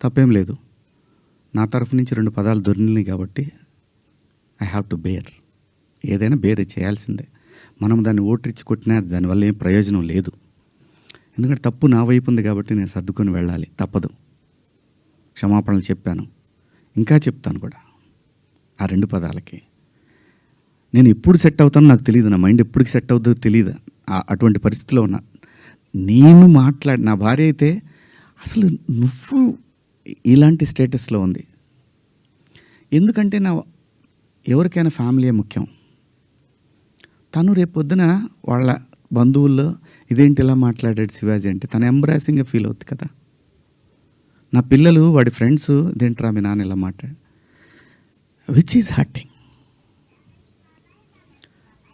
తప్పేం లేదు. నా తరఫు నుంచి 2 పదాలు దొరికినాయి కాబట్టి ఐ హ్యావ్ టు బేర్. ఏదైనా బేర్ చేయాల్సిందే. మనం దాన్ని ఓట్రిచ్చి కొట్టినా దానివల్ల ఏం ప్రయోజనం లేదు. ఎందుకంటే తప్పు నా వైపు ఉంది కాబట్టి నేను సర్దుకొని వెళ్ళాలి, తప్పదు. క్షమాపణలు చెప్పాను, ఇంకా చెప్తాను కూడా. ఆ 2 పదాలకి నేను ఎప్పుడు సెట్ అవుతానో నాకు తెలియదు. నా మైండ్ ఎప్పటికి సెట్ అవుతుందో తెలియదు. అటువంటి పరిస్థితిలో ఉన్నా. నేను నా భార్య అయితే అసలు నువ్వు ఇలాంటి స్టేటస్లో ఉంది. ఎందుకంటే ఎవరికైనా ఫ్యామిలీ ముఖ్యం. తను రేపొద్దున వాళ్ళ బంధువుల్లో ఇదేంటి ఇలా మాట్లాడాడు శివాజీ అంటే తను ఎంబ్రాసింగ్గా ఫీల్ అవుతుంది కదా. నా పిల్లలు వాడి ఫ్రెండ్స్ ఇదేంట్రా మీ నాన్న ఇలా మాట్లాడు, విచ్ ఈజ్ హర్టింగ్.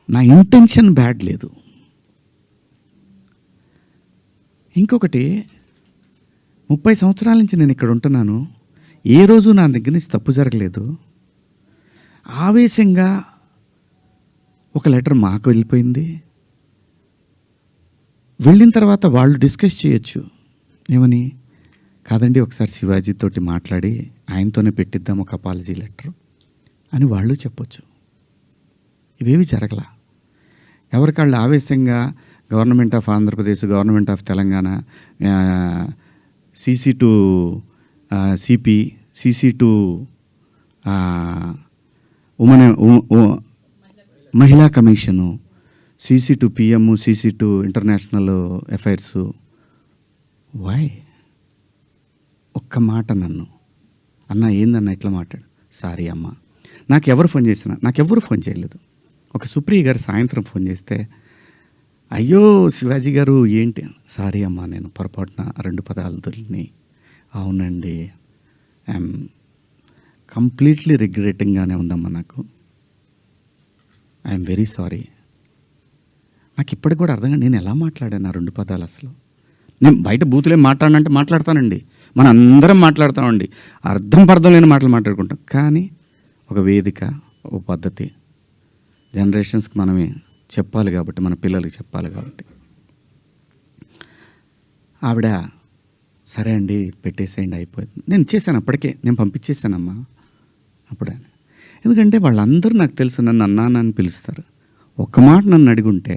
నా ఇంటెన్షన్ బ్యాడ్ లేదు. ఇంకొకటి, 30 సంవత్సరాల నుంచి నేను ఇక్కడ ఉంటున్నాను. ఏ రోజు నా దగ్గర నుంచి తప్పు జరగలేదు. ఆవేశంగా ఒక లెటర్ మాకు వెళ్ళిపోయింది. వెళ్ళిన తర్వాత వాళ్ళు డిస్కస్ చేయొచ్చు. ఏమని? కాదండి ఒకసారి శివాజీతోటి మాట్లాడి ఆయనతోనే పెట్టిద్దాం ఒక అపాలజీ లెటర్ అని వాళ్ళు చెప్పొచ్చు. ఇవేవి జరగలా. ఎవరికాళ్ళు ఆవేశంగా government of Andhra Pradesh, government of Telangana, CC to CP, CC to మహిళా commission, CC to PM, CC to international affairs. Why? ఒక్క మాట నన్ను అన్న ఏందన్న ఇట్లా మాట్లాడు. సారీ అమ్మ. నాకెవరు ఫోన్ చేసినా, నాకెవరు ఫోన్ చేయలేదు. ఒక సుప్రియ గారు సాయంత్రం ఫోన్ చేస్తే, అయ్యో శివాజీ గారు ఏంటి, సారీ అమ్మా నేను పొరపాటున 2 పదాలు దొరికినాయి. అవునండి, ఐఎమ్ కంప్లీట్లీ రిగ్రెటింగ్గానే ఉందమ్మా, నాకు ఐఎమ్ వెరీ సారీ. నాకు ఇప్పటికి కూడా అర్థంగా నేను ఎలా మాట్లాడాను ఆ 2 పదాలు. అసలు నేను బయట బూతులే మాట్లాడినంటే మాట్లాడతానండి, మన అందరం మాట్లాడతామండి, అర్థం లేని మాటలు మాట్లాడుకుంటాం. కానీ ఒక వేదిక, ఒక పద్ధతి, జనరేషన్స్కి మనమే చెప్పాలి కాబట్టి, మన పిల్లలకి చెప్పాలి కాబట్టి. ఆవిడ సరే అండి పెట్టేసేయండి అయిపోయింది. నేను చేశాను, అప్పటికే నేను పంపించేశానమ్మా అప్పుడే. ఎందుకంటే వాళ్ళందరూ నాకు తెలుసు, నన్ను అన్నానని పిలుస్తారు. ఒక్క మాట నన్ను అడిగుంటే